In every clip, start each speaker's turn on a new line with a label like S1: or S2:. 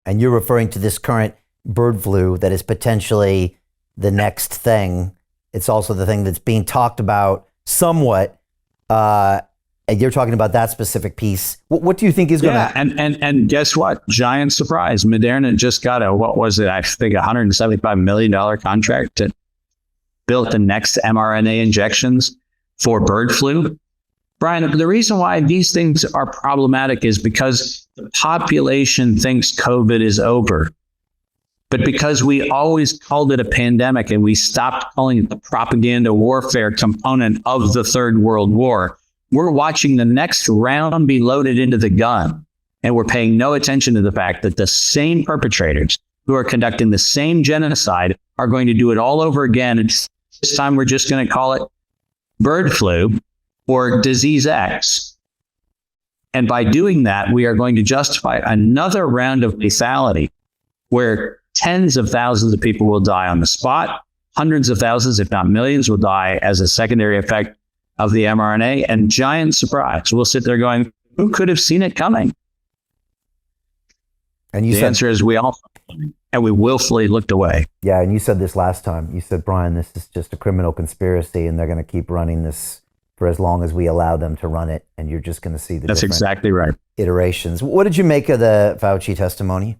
S1: And you're referring to this current bird flu that is potentially the next thing. It's also the thing that's being talked about somewhat. And you're talking about that specific piece. What do you think is going to happen?
S2: And guess what? Giant surprise. Moderna just got I think $175 million contract to build the next mRNA injections for bird flu. Brian, the reason why these things are problematic is because the population thinks COVID is over. But because we always called it a pandemic and we stopped calling it the propaganda warfare component of the Third World War, we're watching the next round be loaded into the gun. And we're paying no attention to the fact that the same perpetrators who are conducting the same genocide are going to do it all over again. And this time we're just going to call it bird flu or disease X. And by doing that, we are going to justify another round of lethality where tens of thousands of people will die on the spot. Hundreds of thousands, if not millions, will die as a secondary effect of the mRNA. And giant surprise, we'll sit there going, who could have seen it coming? And the answer is we all, and we willfully looked away.
S1: Yeah, and you said this last time. You said, Brian, this is just a criminal conspiracy, and they're going to keep running this for as long as we allow them to run it, and you're just going to see the
S2: That's exactly right.
S1: iterations. What did you make of the Fauci testimony?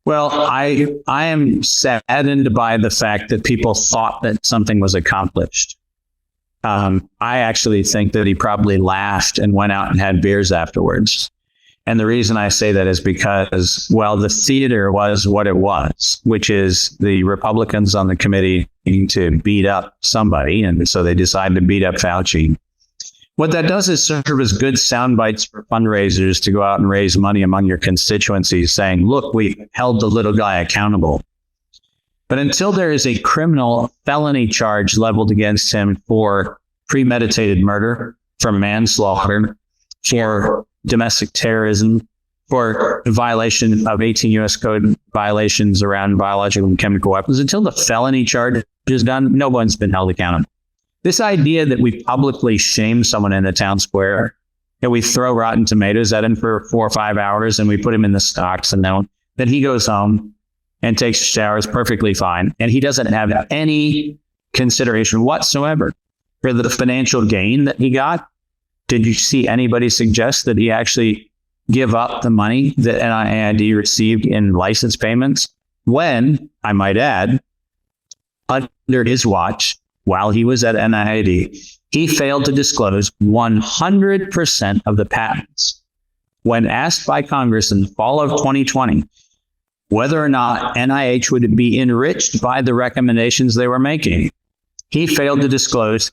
S2: Well, I am saddened by the fact that people thought that something was accomplished. I actually think that he probably laughed and went out and had beers afterwards. And the reason I say that is because, well, the theater was what it was, which is the Republicans on the committee needing to beat up somebody. And so they decided to beat up Fauci. What that does is serve as good sound bites for fundraisers to go out and raise money among your constituencies saying, look, we held the little guy accountable. But until there is a criminal felony charge leveled against him for premeditated murder, for manslaughter, for domestic terrorism, for violation of 18 U.S. Code violations around biological and chemical weapons, until the felony charge is done, no one's been held accountable. This idea that we publicly shame someone in the town square, that we throw rotten tomatoes at him for 4 or 5 hours and we put him in the stocks and then he goes home and takes a shower is perfectly fine. And he doesn't have any consideration whatsoever for the financial gain that he got. Did you see anybody suggest that he actually give up the money that NIAID received in license payments when, I might add, under his watch, while he was at NIAID, he failed to disclose 100% of the patents. When asked by Congress in the fall of 2020 whether or not NIH would be enriched by the recommendations they were making, he failed to disclose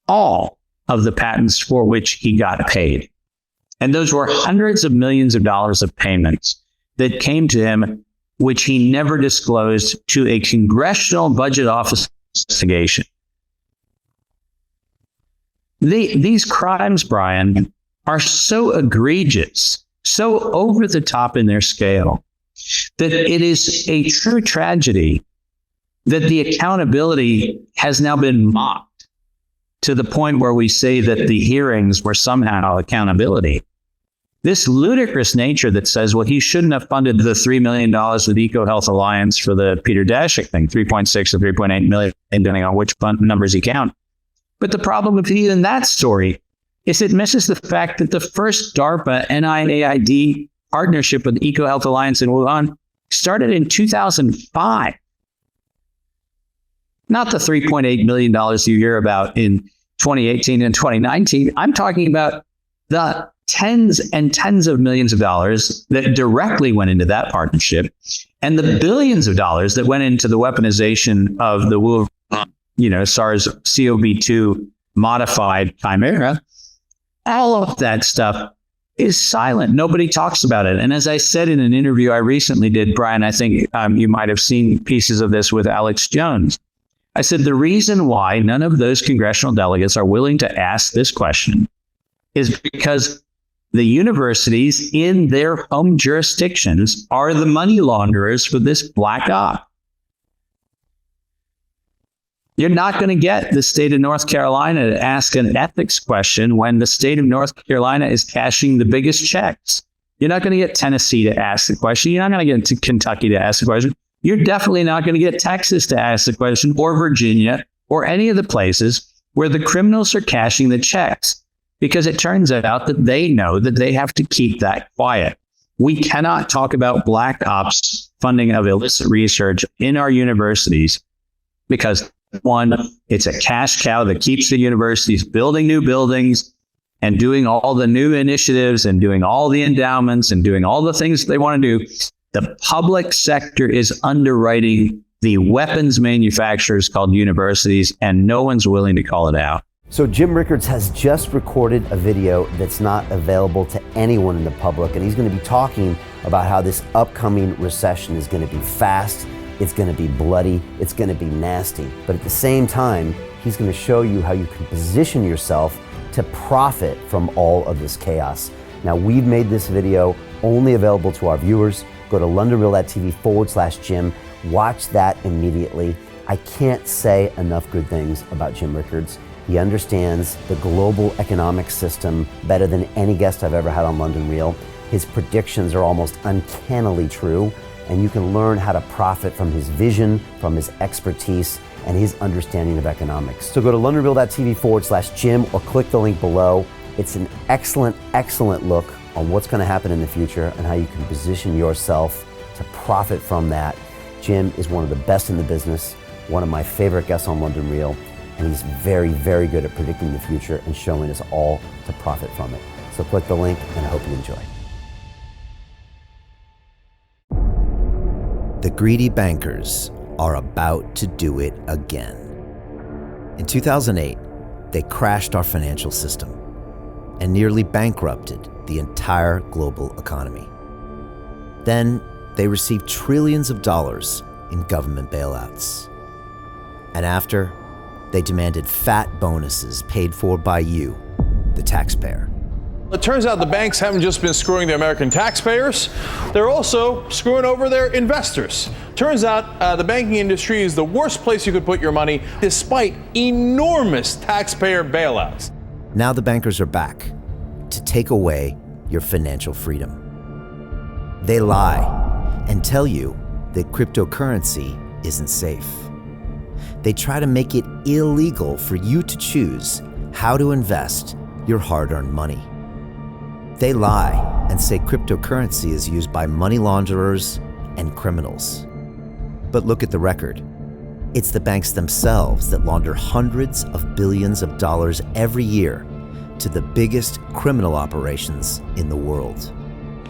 S2: all of the patents for which he got paid. And those were hundreds of millions of dollars of payments that came to him, which he never disclosed to a congressional budget office investigation. These crimes, Brian, are so egregious, so over the top in their scale, that it is a true tragedy that the accountability has now been mocked to the point where we say that the hearings were somehow accountability. This ludicrous nature that says, well, he shouldn't have funded the $3 million with EcoHealth Alliance for the Peter Daszak thing, 3.6 or 3.8 million, depending on which numbers you count. But the problem with even that story is it misses the fact that the first DARPA NIAID partnership with EcoHealth Alliance in Wuhan started in 2005. Not the $3.8 million you hear about in 2018 and 2019. I'm talking about the tens and tens of millions of dollars that directly went into that partnership and the billions of dollars that went into the weaponization of the Wuhan, SARS-CoV-2 modified chimera. All of that stuff is silent. Nobody talks about it. And as I said in an interview I recently did, Brian, I think you might have seen pieces of this with Alex Jones. I said the reason why none of those congressional delegates are willing to ask this question is because the universities in their home jurisdictions are the money launderers for this black op. You're not going to get the state of North Carolina to ask an ethics question when the state of North Carolina is cashing the biggest checks. You're not going to get Tennessee to ask the question. You're not going to get Kentucky to ask the question. You're definitely not going to get Texas to ask the question, or Virginia, or any of the places where the criminals are cashing the checks, because it turns out that they know that they have to keep that quiet. We cannot talk about black ops funding of illicit research in our universities because, one, it's a cash cow that keeps the universities building new buildings and doing all the new initiatives and doing all the endowments and doing all the things they want to do. The public sector is underwriting the weapons manufacturers called universities, and no one's willing to call it out.
S1: So Jim Rickards has just recorded a video that's not available to anyone in the public, and he's going to be talking about how this upcoming recession is going to be fast, it's going to be bloody, it's going to be nasty. But at the same time, he's going to show you how you can position yourself to profit from all of this chaos. Now, we've made this video only available to our viewers. Go to londonreal.tv/Jim. Watch that immediately. I can't say enough good things about Jim Rickards. He understands the global economic system better than any guest I've ever had on London Real. His predictions are almost uncannily true, and you can learn how to profit from his vision, from his expertise, and his understanding of economics. So go to londonreal.tv/Jim or click the link below. It's an excellent, excellent look on what's going to happen in the future and how you can position yourself to profit from that. Jim is one of the best in the business, one of my favorite guests on London Real, and he's very, very good at predicting the future and showing us all to profit from it. So click the link, and I hope you enjoy. The greedy bankers are about to do it again. In 2008, they crashed our financial system and nearly bankrupted the entire global economy. Then they received trillions of dollars in government bailouts. And after, they demanded fat bonuses paid for by you, the taxpayer.
S3: It turns out the banks haven't just been screwing the American taxpayers, they're also screwing over their investors. Turns out the banking industry is the worst place you could put your money, despite enormous taxpayer bailouts.
S1: Now the bankers are back to take away your financial freedom. They lie and tell you that cryptocurrency isn't safe. They try to make it illegal for you to choose how to invest your hard-earned money. They lie and say cryptocurrency is used by money launderers and criminals. But look at the record. It's the banks themselves that launder hundreds of billions of dollars every year to the biggest criminal operations in the world.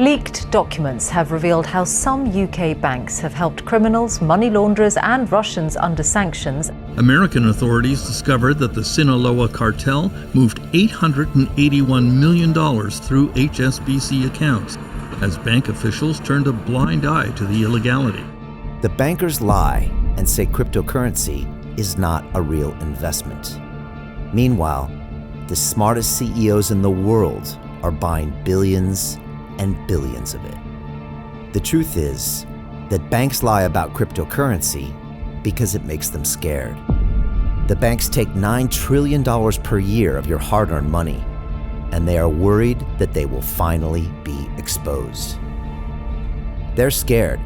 S4: Leaked documents have revealed how some UK banks have helped criminals, money launderers and Russians under sanctions.
S5: American authorities discovered that the Sinaloa cartel moved $881 million through HSBC accounts as bank officials turned a blind eye to the illegality.
S1: The bankers lie and say cryptocurrency is not a real investment. Meanwhile, the smartest CEOs in the world are buying billions and billions of it. The truth is that banks lie about cryptocurrency because it makes them scared. The banks take $9 trillion per year of your hard-earned money, and they are worried that they will finally be exposed. They're scared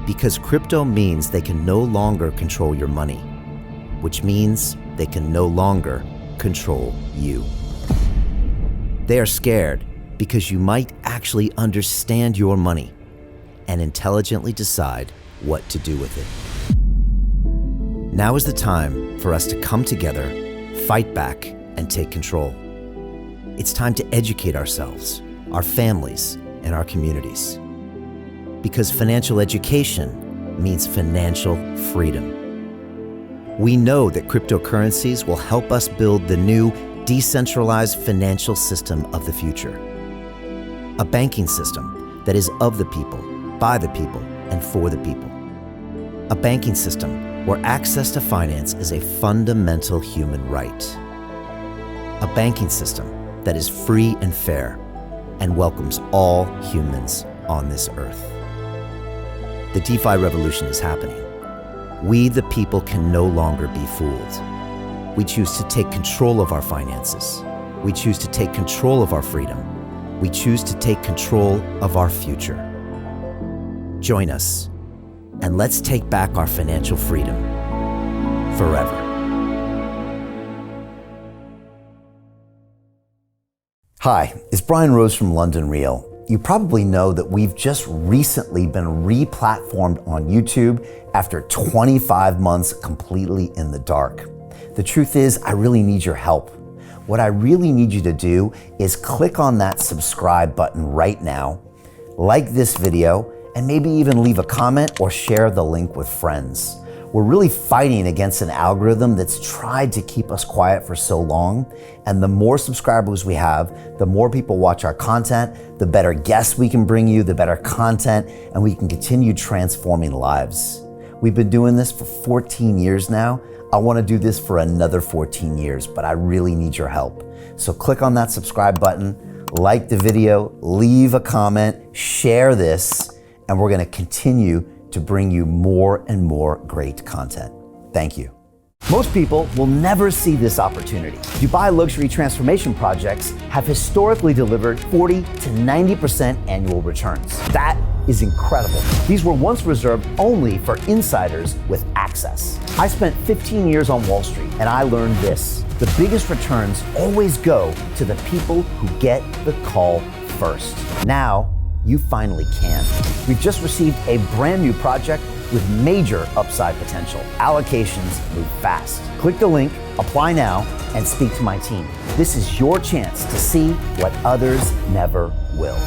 S1: because crypto means they can no longer control your money, which means they can no longer control you. They are scared because you might actually understand your money and intelligently decide what to do with it. Now is the time for us to come together, fight back, and take control. It's time to educate ourselves, our families, and our communities. Because financial education means financial freedom. We know that cryptocurrencies will help us build the new decentralized financial system of the future. A banking system that is of the people, by the people, and for the people. A banking system where access to finance is a fundamental human right. A banking system that is free and fair and welcomes all humans on this earth. The DeFi revolution is happening. We, the people, can no longer be fooled. We choose to take control of our finances. We choose to take control of our freedom. we choose to take control of our future. Join us, and let's take back our financial freedom forever. Hi, it's Brian Rose from London Real. You probably know that we've just recently been re-platformed on YouTube after 25 months completely in the dark. The truth is, I really need your help. What I really need you to do is click on that subscribe button right now, like this video, and maybe even leave a comment or share the link with friends. We're really fighting against an algorithm that's tried to keep us quiet for so long. And the more subscribers we have, the more people watch our content, the better guests we can bring you, the better content, and we can continue transforming lives. We've been doing this for 14 years now. I want to do this for another 14 years, but I really need your help. So click on that subscribe button, like the video, leave a comment, share this, and we're going to continue to bring you more and more great content. Thank you. Most people will never see this opportunity. Dubai luxury transformation projects have historically delivered 40 to 90% annual returns. That is incredible. These were once reserved only for insiders with access. I spent 15 years on Wall Street, and I learned this: the biggest returns always go to the people who get the call first. Now, you finally can. We've just received a brand new project with major upside potential. Allocations move fast. Click the link, apply now, and speak to my team. This is your chance to see what others never will.